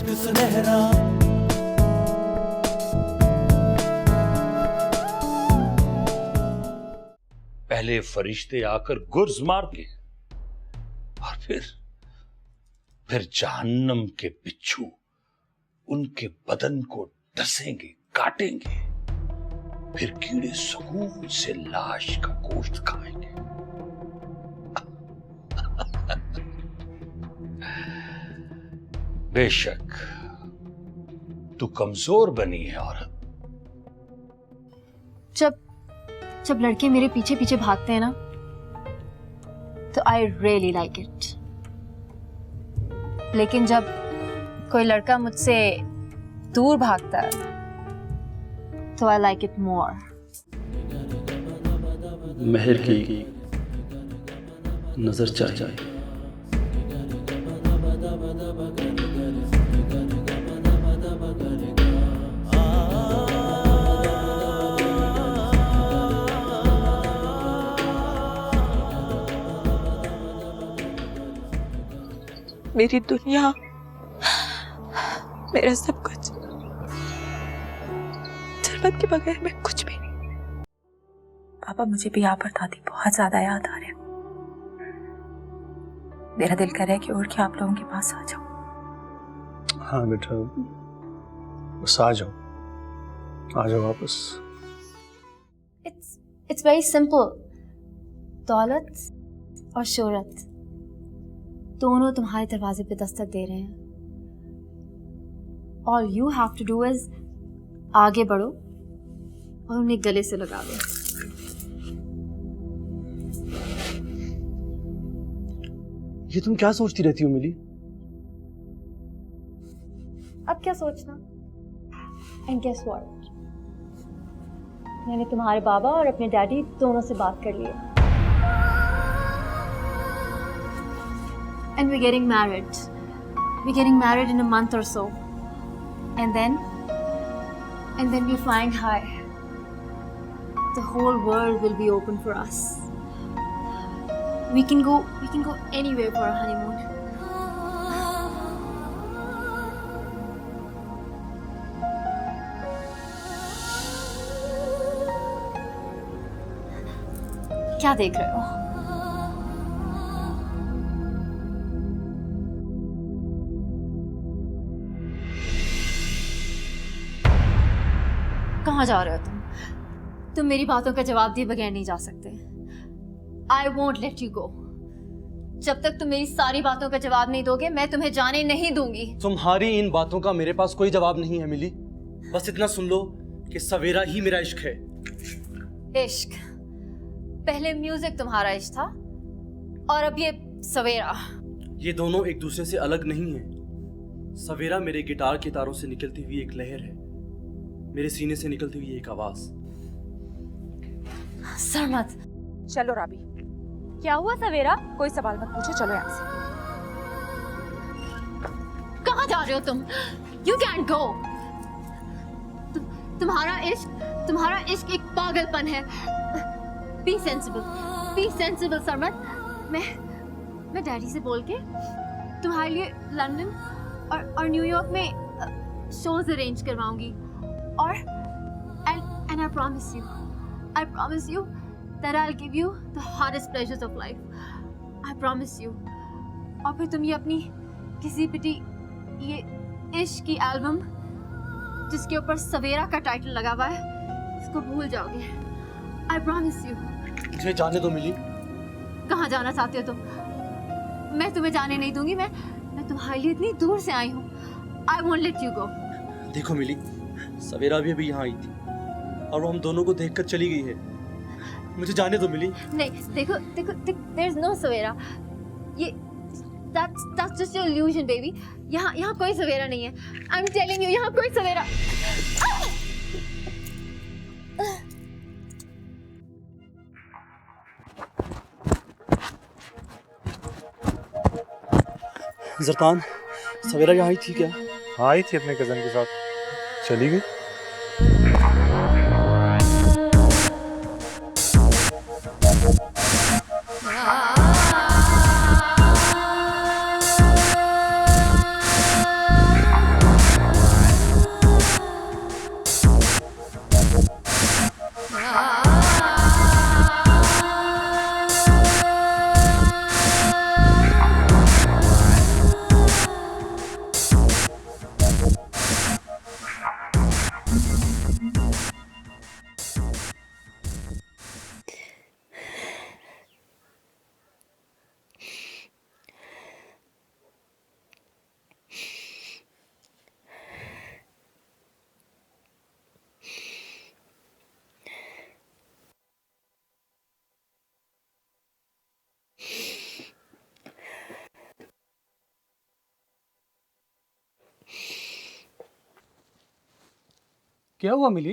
इश्क सुनहरा। पहले फरिश्ते आकर गुर्ज मारते और फिर जहन्नम के बिच्छू उनके बदन को डसेंगे, काटेंगे, फिर कीड़े सुकून से लाश का गोश्त खाएंगे। बेशक तू कमजोर बनी है औरत। जब लड़के मेरे पीछे पीछे भागते हैं ना, तो आई रियली लाइक इट। लेकिन जब कोई लड़का मुझसे दूर भागता है, तो आई लाइक इट मोर। महर की नजर चाहिए। मेरी दुनिया, मेरा सब कुछ, सरबत के बगैर मैं कुछ भी नहीं। पापा, मुझे भी आप और दादी बहुत ज्यादा याद आ रहे हैं। मेरा दिल कर रहा है कि उड़ के आप लोगों के पास आ जाऊं। हाँ बेटा, बस आ जाओ वापस। It's very simple. दौलत और शोहरत दोनों तुम्हारे दरवाजे पे दस्तक दे रहे हैं। All you have to do is आगे बढ़ो और उन्हें गले से लगा लो। ये तुम क्या सोचती रहती हो मिली? अब क्या सोचना? And guess what? मैंने तुम्हारे बाबा और अपने डैडी दोनों से बात कर ली है। And we're getting married. We're getting married in a month or so. And then we're flying high. The whole world will be open for us. We can go anywhere for our honeymoon. क्या देख रहे हो? कहाँ जा रहे हो तुम मेरी बातों का जवाब दिए बगैर नहीं जा सकते। I won't let you go. जब तक तुम मेरी सारी बातों का जवाब नहीं दोगे, मैं तुम्हें जाने नहीं दूंगी। तुम्हारी इन बातों का मेरे पास कोई जवाब नहीं है मिली। बस इतना सुन लो कि सवेरा ही मेरा इश्क है। इश्क? पहले म्यूजिक तुम्हारा इश्क था और अब ये सवेरा। ये दोनों एक दूसरे से अलग नहीं है। सवेरा मेरे गिटार के तारों से निकलती हुई एक लहर है, मेरे सीने से निकलती हुई एक आवाज। सरमत, चलो राबी। क्या हुआ सवेरा? कोई सवाल मत पूछो, चलो यहाँ से। कहाँ जा रहे हो तुम? You can't go. तुम्हारा इश्क एक पागलपन है। Be sensible सरमत। मैं डैडी से बोल के तुम्हारे लिए लंदन और न्यूयॉर्क में शोज अरेंज करवाऊंगी। और and I promise you that I'll give you the hottest pleasures of life. I promise you. और फिर तुम ये अपनी किसी पिटी ये इश्क की एल्बम जिसके ऊपर सवेरा का टाइटल लगा हुआ है, इसको भूल जाओगे। I promise you. मुझे जाने दो मिली। कहाँ जाना चाहते हो तुम? मैं तुम्हें जाने नहीं दूंगी। मैं तुम्हारे लिए इतनी दूर से आई हूँ। I won't let you go. देखो मिली, सवेरा भी अभी यहाँ आई थी और वो हम दोनों को देखकर चली गई है। मुझे जाने दो मिली। नहीं, देखो, there is no सवेरा। ये that's just your illusion, baby. यहाँ कोई सवेरा नहीं है। I'm telling you, यहाँ कोई सवेरा। जरतान, सवेरा यहाँ आई थी क्या? हाँ, आई थी अपने कजन के साथ, चली गई। क्या हुआ मिली?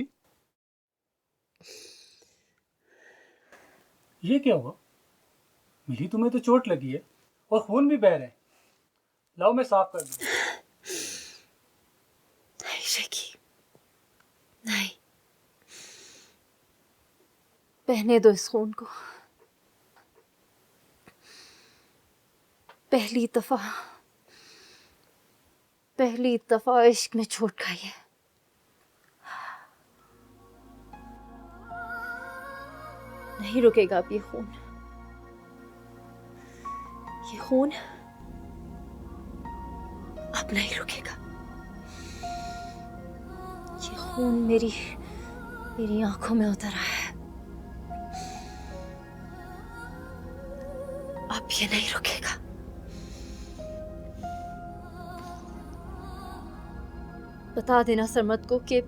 ये क्या हुआ मिली? तुम्हें तो चोट लगी है और खून भी बह रहा है। लाओ मैं साफ कर दूं। नहीं शकी, नहीं, बहने दो इस खून को। पहली दफा इश्क में चोट खाई है। नहीं रुकेगा अब ये खून अब नहीं रुकेगा। ये खून मेरी आंखों में उतर आया है। अब ये नहीं रुकेगा। बता देना सरमत को कि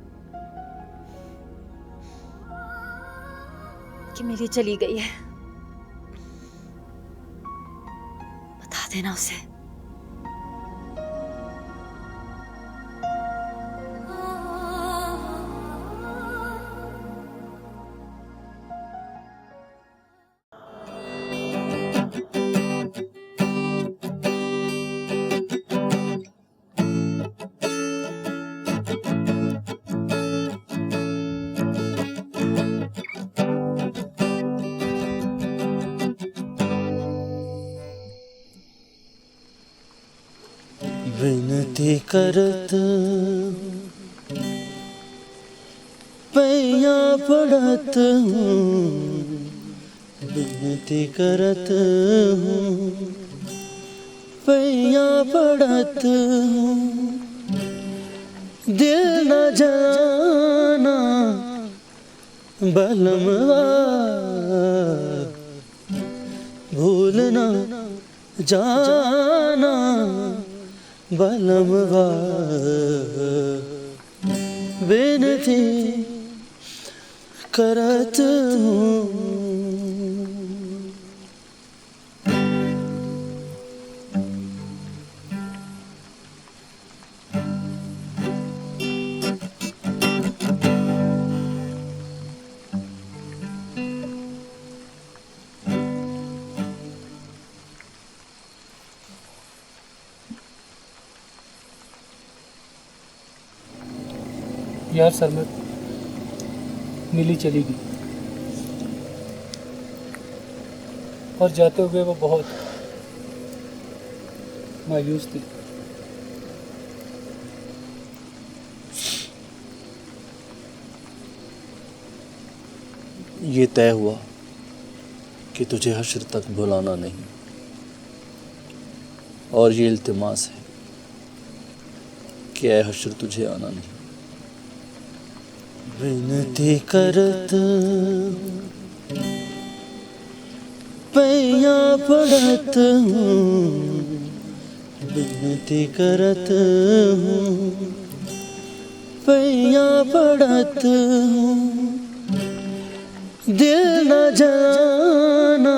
मिली चली गई है। बता देना उसे। विनती करत पैया पड़त हूँ, विनती करत हूँ पैया पड़त हूँ। दिल न जाना बलमवा, भूलना जाना बलमवा। विनती करत हूँ। यार सरमत, मिली चली गई और जाते हुए वो बहुत मायूस थी। ये तय हुआ कि तुझे हश्र तक बुलाना नहीं, और ये इल्तिमास है कि ऐ हश्र तुझे आना नहीं। विनती करत पैया पड़त हूँ, विनती करत हूँ पैया पड़त हूँ। दिल न जाना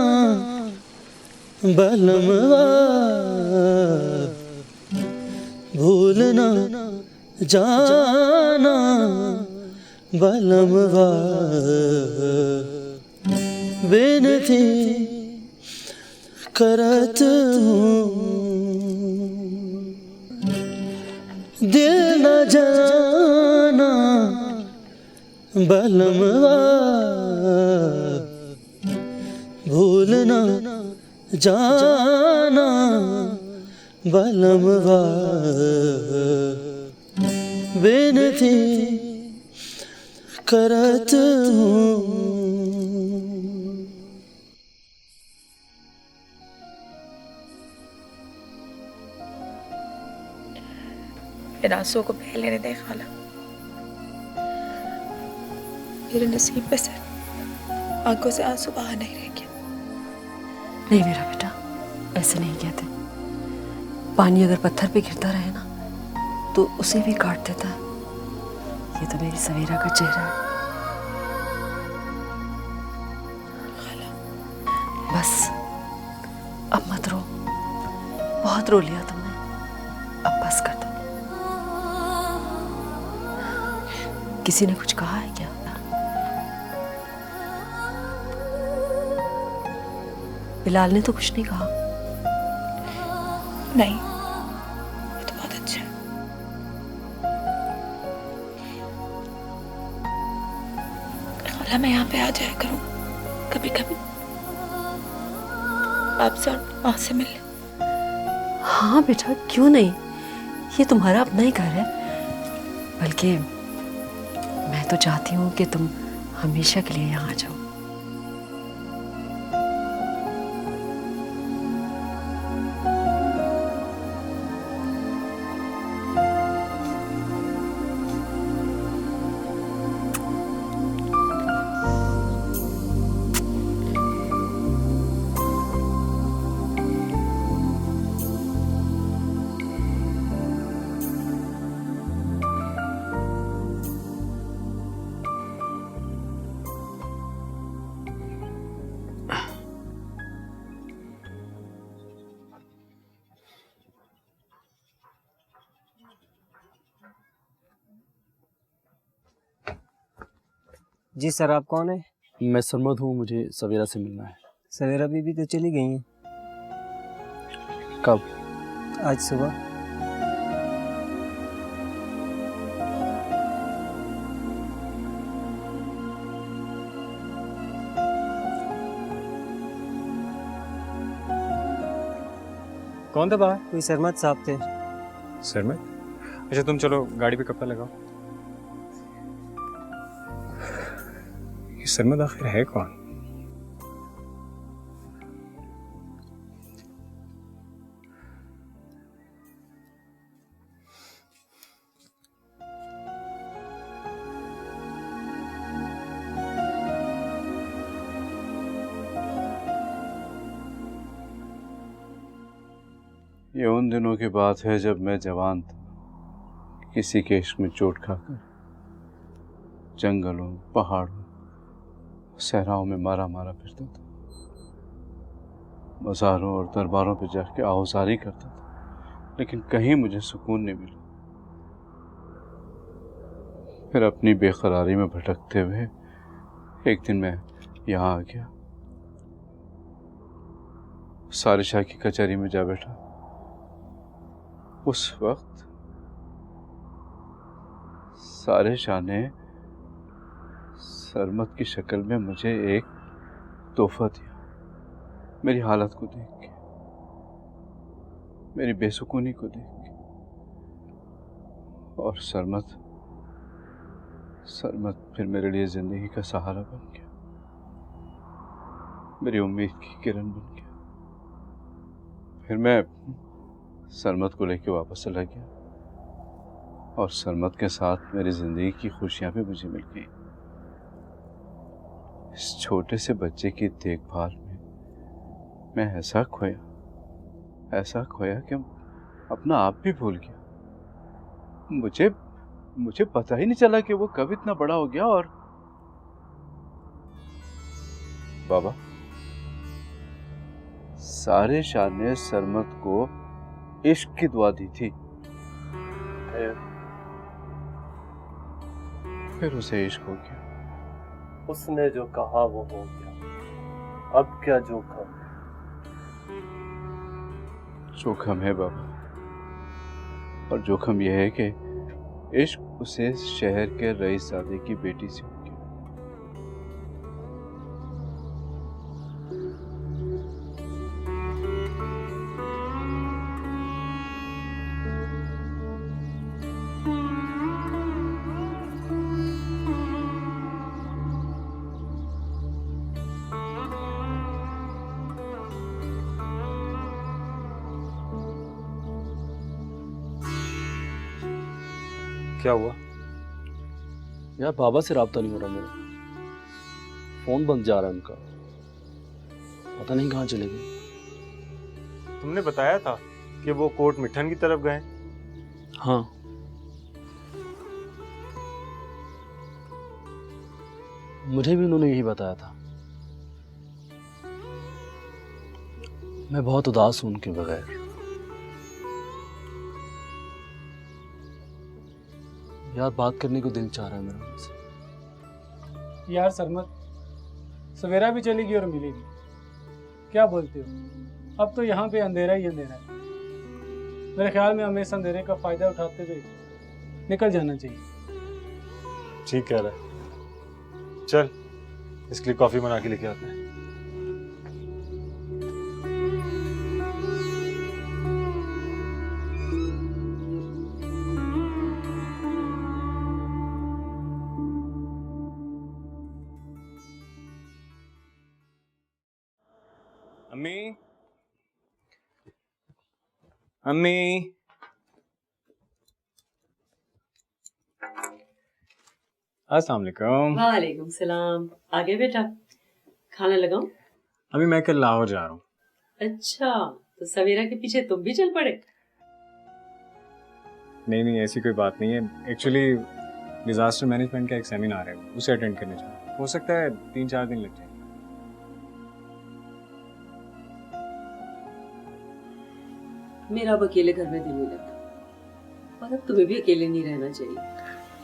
बलमवा, भूलना जाना बलमवा। विनती करत हूँ, दिल न जाना बलमवा, भूलना जाना बलमवा। विनती करत हूँ। इन आंसुओं को बह लेने दे खाला। मेरे नसीब में से आंखों से आंसू बाहर नहीं रह गया। नहीं मेरा बेटा, ऐसे नहीं कहते। पानी अगर पत्थर पे गिरता रहे ना तो उसे भी काट देता है। ये तो मेरी सवेरा का चेहरा है। बस अब मत रो, बहुत रो लिया तुमने, अब बस कर दो। किसी ने कुछ कहा है क्या? बिलाल ने तो कुछ नहीं कहा। नहीं, ये तो बहुत अच्छा है। खाला, मैं यहाँ पे आ जाया करूँ कभी कभी, आपसे और माँ से मिलने। हाँ बेटा, क्यों नहीं, ये तुम्हारा अपना ही घर है। बल्कि मैं तो चाहती हूँ कि तुम हमेशा के लिए यहाँ आ जाओ। जी सर, आप कौन है? मैं सरमद हूँ, मुझे सवेरा से मिलना है। सवेरा बीबी तो चली गई हैं। कब? आज सुबह। कौन था बाहर? कोई सरमद साहब थे। सर में? अच्छा तुम चलो गाड़ी पे कपड़ा लगाओ। ये सरमद आखिर है कौन? ये उन दिनों की बात है जब मैं जवान था, किसी के इश्क में चोट खाकर जंगलों, पहाड़ों, सहराओं में मारा मारा फिरता था। बाजारों और दरबारों पे जाके आहुजारी करता था, लेकिन कहीं मुझे सुकून नहीं मिला। फिर अपनी बेकरारी में भटकते हुए एक दिन मैं यहाँ आ गया, सारे शाह की कचहरी में जा बैठा। उस वक्त सारे शाह ने सरमद की शक्ल में मुझे एक तोहफा दिया, मेरी हालत को देख के, मेरी बेसुकूनी को देख के। और सरमद फिर मेरे लिए जिंदगी का सहारा बन गया, मेरी उम्मीद की किरण बन गया। फिर मैं सरमद को लेके वापस चला गया और सरमद के साथ मेरी जिंदगी की खुशियां भी मुझे मिल गई। इस छोटे से बच्चे की देखभाल में मैं ऐसा खोया कि अपना आप भी भूल गया। मुझे पता ही नहीं चला कि वो कब इतना बड़ा हो गया। और बाबा, सारे शाह ने सरमद को इश्क की दुआ दी थी, फिर उसे इश्क हो गया। उसने जो कहा वो हो गया, अब क्या जोखम? जोखम है बाबा, और जोखम यह है कि इश्क उसे शहर के रईसजादे की बेटी से हो गया। क्या हुआ? यार बाबा से राब्ता नहीं हो रहा मेरा, फोन बंद जा रहा है उनका, पता नहीं कहाँ चले गए। तुमने बताया था कि वो कोट मिठन की तरफ गए। हाँ, मुझे भी उन्होंने यही बताया था। मैं बहुत उदास हूं उनके बगैर। यार बात करने को दिल चाह रहा है मेरा उनसे। यार सरमत, सवेरा भी चलेगी और मिलेगी, क्या बोलते हो? अब तो यहाँ पे अंधेरा ही अंधेरा है। मेरे ख्याल में हमें इस अंधेरे का फायदा उठाते हुए निकल जाना चाहिए। ठीक कह रहा है। चल इसके लिए कॉफी बना के लेके आते हैं। अम्मी, अम्मी, अस्सलाम वालेकुम। वालेकुम सलाम। आ गए बेटा, खाना लगाऊं? अभी मैं कल लाहौर जा रहा हूँ। अच्छा, तो सवेरा के पीछे तुम भी चल पड़े? नहीं नहीं, ऐसी कोई बात नहीं है। एक्चुअली डिजास्टर मैनेजमेंट का एक सेमिनार है, उसे अटेंड करने जाना। हो सकता है 3-4 दिन लग जाए। मेरा अब अकेले घर में दिल नहीं लगता, और अब तुम्हें भी अकेले नहीं रहना चाहिए।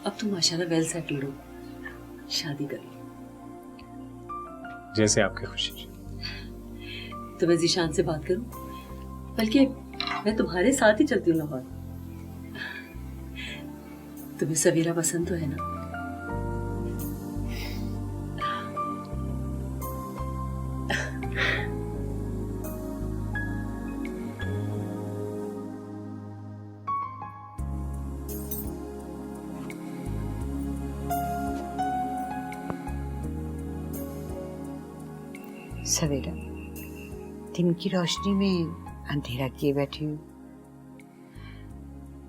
अब तुम माशाल्लाह वेल सेटल्ड हो, शादी कर लो। जैसे आपकी खुशी। तो मैं जीशान से बात करूं? बल्कि मैं तुम्हारे साथ ही चलती हूँ लाहौर। तुम्हें सवेरा पसंद तो है ना? सवेरा, दिन की रोशनी में अंधेरा किए बैठी हूँ।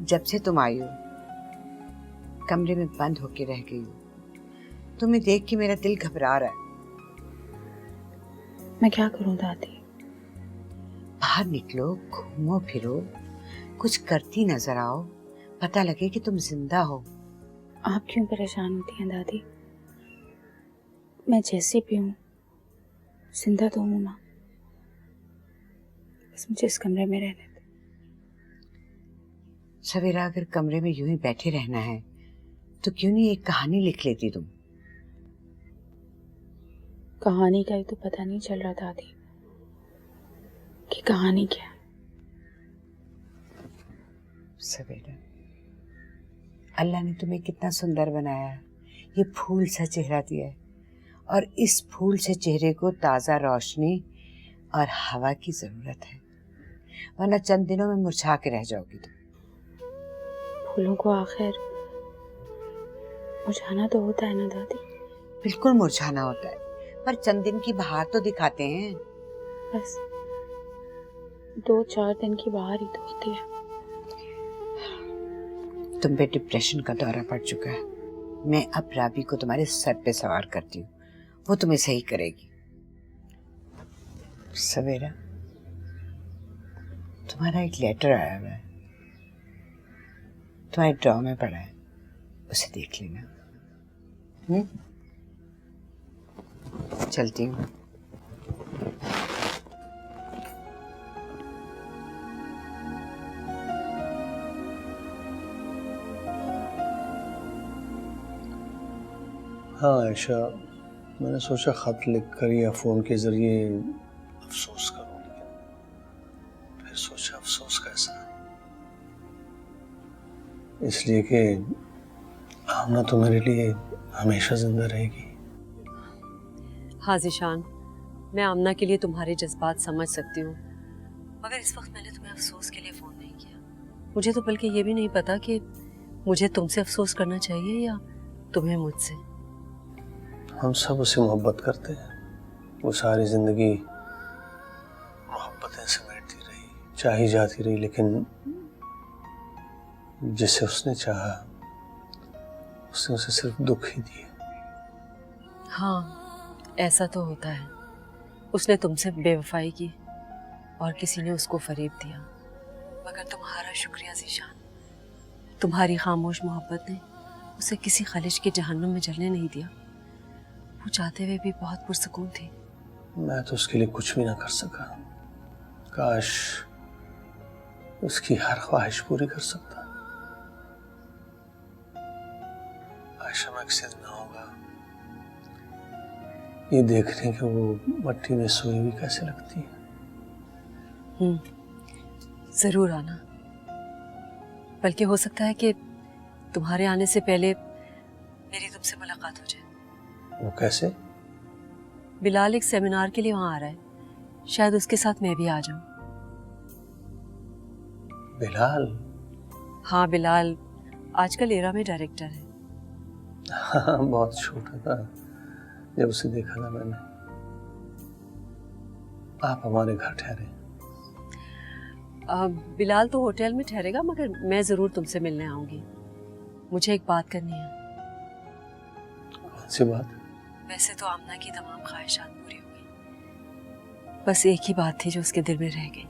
जब से तुम आई हो कमरे में बंद होके रह गई हूँ। तुम्हें देख के मेरा दिल घबरा रहा है। मैं क्या करूं दादी? बाहर निकलो, घूमो फिरो, कुछ करती नजर आओ, पता लगे कि तुम जिंदा हो। आप क्यों परेशान होती हैं दादी? मैं जैसी भी हूँ जिंदा तो हूँ ना। बस मुझे इस कमरे में रहने दो। सवेरा, अगर कमरे में यूं ही बैठे रहना है तो क्यों नहीं एक कहानी लिख लेती तुम? कहानी का ही तो पता नहीं चल रहा दादी कि कहानी क्या है। सवेरा, अल्लाह ने तुम्हें कितना सुंदर बनाया है। ये फूल सा चेहरा दिया है, और इस फूल से चेहरे को ताज़ा रोशनी और हवा की ज़रूरत है, वरना चंद दिनों में मुरझा के रह जाओगी तुम। फूलों को आखिर मुरझाना तो होता है ना दादी? बिल्कुल मुरझाना होता है, पर चंद दिन की बहार तो दिखाते हैं। बस 2-4 दिन की बहार ही तो होती है। तुम पे डिप्रेशन का दौरा पड़ चुका है। मैं अब राबी को तुम्हारे सर पे सवार करती हूँ, वो तुम्हें सही करेगी। सवेरा, तुम्हारा एक लेटर आया हुआ है, तुम्हारे ड्रॉ में पड़ा है, उसे देख लेना। चलती हूँ। हाँ आयशा, मैंने सोचा ख़त लिखकर या फ़ोन के ज़रिए अफसोस करूँ, लेकिन फिर सोचा अफसोस कैसा, इसलिए कि आमना तो मेरे लिए हमेशा ज़िंदा रहेगी। हाँ ज़ीशान, मैं आमना के लिए तुम्हारे जज्बात समझ सकती हूँ, मगर इस वक्त मैंने तुम्हें अफसोस के लिए फ़ोन नहीं किया। मुझे तो बल्कि ये भी नहीं पता कि मुझे तुमसे अफसोस करना चाहिए या तुम्हें मुझसे। हम सब उसे मोहब्बत करते हैं, वो सारी ज़िंदगी मोहब्बतें समेटती रही, चाही जाती रही, लेकिन जिसे उसने चाहा उसने उसे सिर्फ दुख ही दिए। हाँ, ऐसा तो होता है। उसने तुमसे बेवफाई की और किसी ने उसको फरेब दिया, मगर तुम्हारा शुक्रिया ज़ीशान, तुम्हारी खामोश मोहब्बत ने उसे किसी खलिश के जहन्नुम में जलने नहीं दिया। वो चाहते हुए भी बहुत पुरसकून थी। मैं तो उसके लिए कुछ भी ना कर सका, काश उसकी हर ख्वाहिश पूरी कर सकता। शमक से ना होगा ये देखने के वो मट्टी में सोई हुई कैसे लगती है। जरूर आना। बल्कि हो सकता है कि तुम्हारे आने से पहले मेरी तुमसे मुलाकात हो जाए। वो कैसे? बिलाल एक सेमिनार के लिए वहां आ रहा है, शायद उसके साथ मैं भी आ जाऊं। बिलाल? हाँ बिलाल आजकल एरा में डायरेक्टर है। हाँ बहुत छोटा था जब उसे देखा था मैंने। आप हमारे घर ठहरे। बिलाल तो होटल में ठहरेगा, मगर मैं जरूर तुमसे मिलने आऊंगी। मुझे एक बात करनी है। कौन सी बात? वैसे तो आमना की तमाम ख्वाहिशात पूरी हो गई, बस एक ही बात थी जो उसके दिल में रह गई।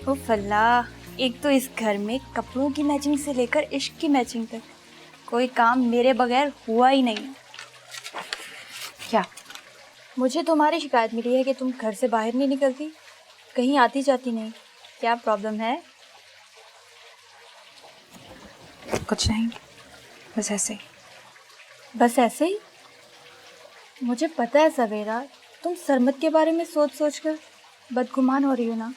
ओ फल्लाह, एक तो इस घर में कपड़ों की मैचिंग से लेकर इश्क की मैचिंग तक कोई काम मेरे बगैर हुआ ही नहीं। क्या? मुझे तुम्हारी शिकायत मिली है कि तुम घर से बाहर नहीं निकलती, कहीं आती जाती नहीं। क्या प्रॉब्लम है? कुछ नहीं, बस ऐसे ही। बस ऐसे ही? मुझे पता है सवेरा, तुम सरमत के बारे में सोच सोच कर बदगुमान हो रही हो ना?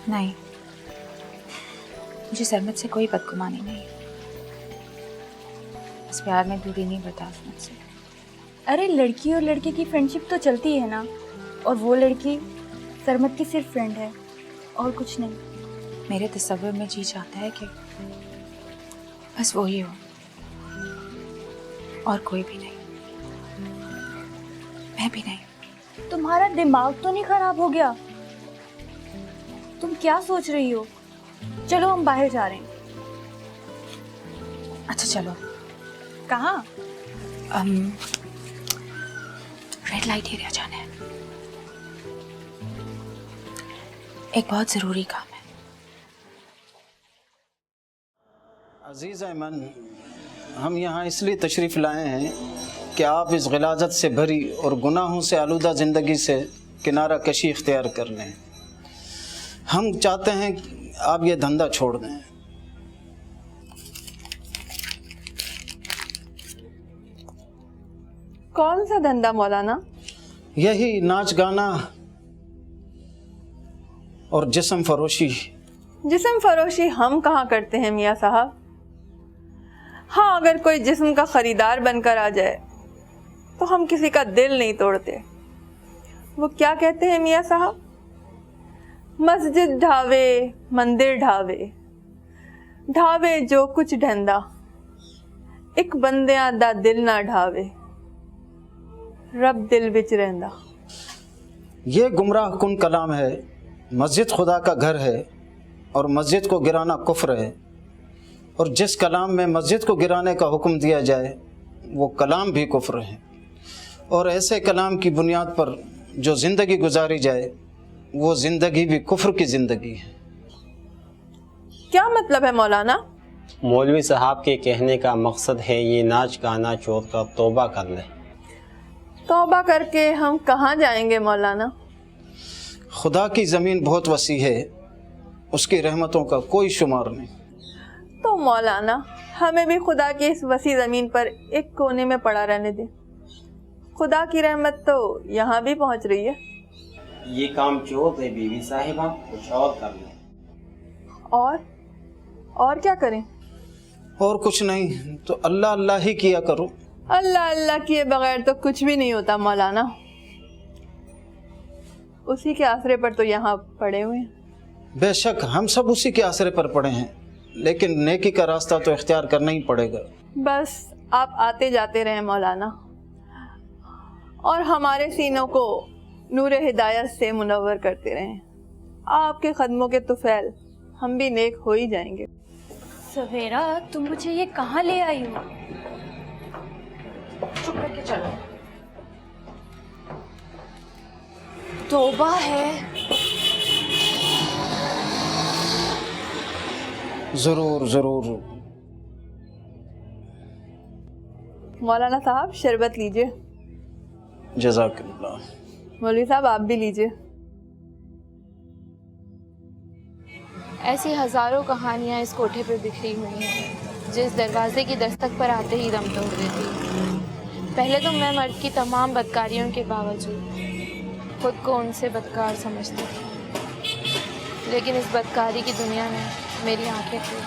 नहीं, मुझे सरमत से कोई बदगुमानी नहीं है। इस प्यार में दूरी नहीं बर्दाश्त मुझसे। अरे लड़की और लड़के की फ्रेंडशिप तो चलती है ना, और वो लड़की सरमत की सिर्फ फ्रेंड है और कुछ नहीं। मेरे तस्वीर में जी चाहता है कि बस वो ही हो और कोई भी नहीं, मैं भी नहीं। तुम्हारा दिमाग तो नहीं खराब हो गया? तुम क्या सोच रही हो? चलो हम बाहर जा रहे हैं। अच्छा चलो। कहाँ? रेड लाइट एरिया जाना है, एक बहुत जरूरी काम है। अजीज़ ऐमन, हम यहाँ इसलिए तशरीफ़ लाए हैं कि आप इस ग़िलाज़त से भरी और गुनाहों से आलूदा ज़िंदगी से किनारा कशी इख्तियार कर लें। हम चाहते हैं कि आप ये धंधा छोड़ दें। कौन सा धंधा मौलाना? यही नाच गाना और जिस्म फरोशी। जिस्म फरोशी हम कहाँ करते हैं मियाँ साहब। हाँ, अगर कोई जिस्म का खरीदार बनकर आ जाए तो हम किसी का दिल नहीं तोड़ते। वो क्या कहते हैं मियाँ साहब? मस्जिद ढावे मंदिर ढावे, ढावे जो कुछ ढंदा, एक बंदियां दा दिल ना ढावे, रब दिल विच रहंदा। ये गुमराह कुन कलाम है। मस्जिद खुदा का घर है और मस्जिद को गिराना कुफ्र है, और जिस कलाम में मस्जिद को गिराने का हुक्म दिया जाए वो कलाम भी कुफ्र है, और ऐसे कलाम की बुनियाद पर जो ज़िंदगी गुजारी जाए वो ज़िंदगी भी कुफ्र की ज़िंदगी है। क्या मतलब है मौलाना? मौलवी साहब के कहने का मकसद है ये नाच गाना छोड़ कर तौबा कर ले। तौबा करके हम कहाँ जाएंगे मौलाना? खुदा की ज़मीन बहुत वसी है, उसकी रहमतों का कोई शुमार नहीं। तो मौलाना हमें भी खुदा की इस वसी ज़मीन पर एक कोने में पड़ा रहने दे। खुदा की रहमत तो यहाँ भी पहुँच रही है। ये काम चोर है बीवी साहिबा, कुछ और कर लो। और क्या करें? और कुछ नहीं तो अल्लाह अल्लाह ही किया करो। अल्लाह अल्लाह किए बगैर तो कुछ भी नहीं होता मौलाना। उसी के आसरे पर तो यहाँ पड़े हुए हैं। बेशक हम सब उसी के आसरे पर पड़े हैं, लेकिन नेकी का रास्ता तो इख्तियार करना ही पड़ेगा। बस आप आते जाते रहें मौलाना, और हमारे सीनों को नूर हिदायत से मुनव्वर करते रहें। आपके कदमों के तुफैल हम भी नेक हो ही जाएंगे। सवेरा, तुम मुझे ये कहाँ ले आई हो? चुप करके चलो। तौबा है। जरूर जरूर। मौलाना साहब शरबत लीजिए। जज़ाकल्लाह। मौलवी साहब आप भी लीजिए। ऐसी हजारों कहानियां इस कोठे पे बिखरी हुई हैं, जिस दरवाजे की दस्तक पर आते ही दम तोड़ देती है। पहले तो मैं मर्द की तमाम बदकारियों के बावजूद खुद को उनसे बदकार समझती थी, लेकिन इस बदकारी की दुनिया में मेरी आंखें खुली।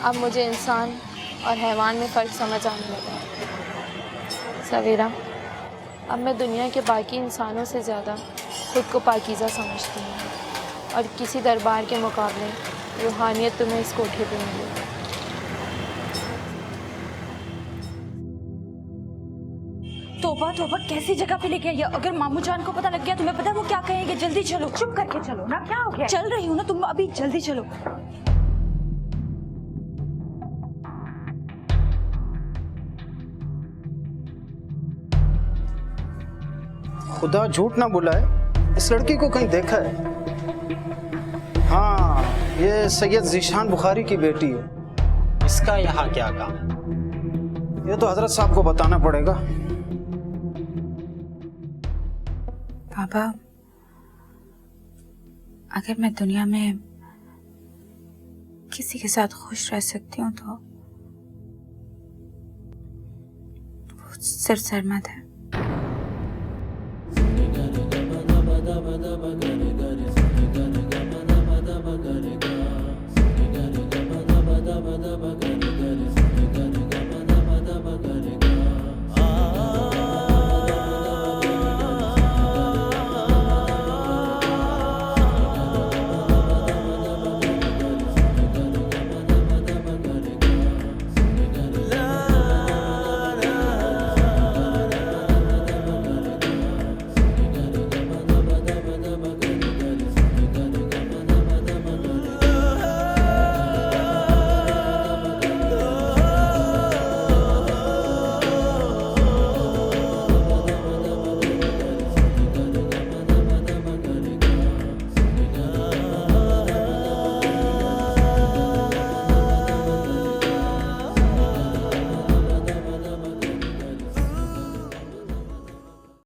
अब मुझे इंसान और हैवान में फ़र्क समझ आने लगा। सवेरा, अब मैं दुनिया के बाकी इंसानों से ज़्यादा खुद को पाकीज़ा समझती हूँ, और किसी दरबार के मुकाबले रूहानियत तुम्हें इस कोठे पे मिलेगी। तौबा तौबा, कैसी जगह पे लेके आई? अगर मामू जान को पता लग गया, तुम्हें पता है वो क्या कहेंगे? जल्दी चलो। चुप करके चलो ना, क्या हो गया? चल रही हूँ ना, तुम अभी जल्दी चलो। खुदा झूठ ना बुलाए, इस लड़की को कहीं देखा है? हाँ, ये सैयद ज़ीशान बुखारी की बेटी है। इसका यहाँ क्या काम? ये तो हजरत साहब को बताना पड़ेगा। पापा, अगर मैं दुनिया में किसी के साथ खुश रह सकती हूँ तो वो सिर्फ सरमद है।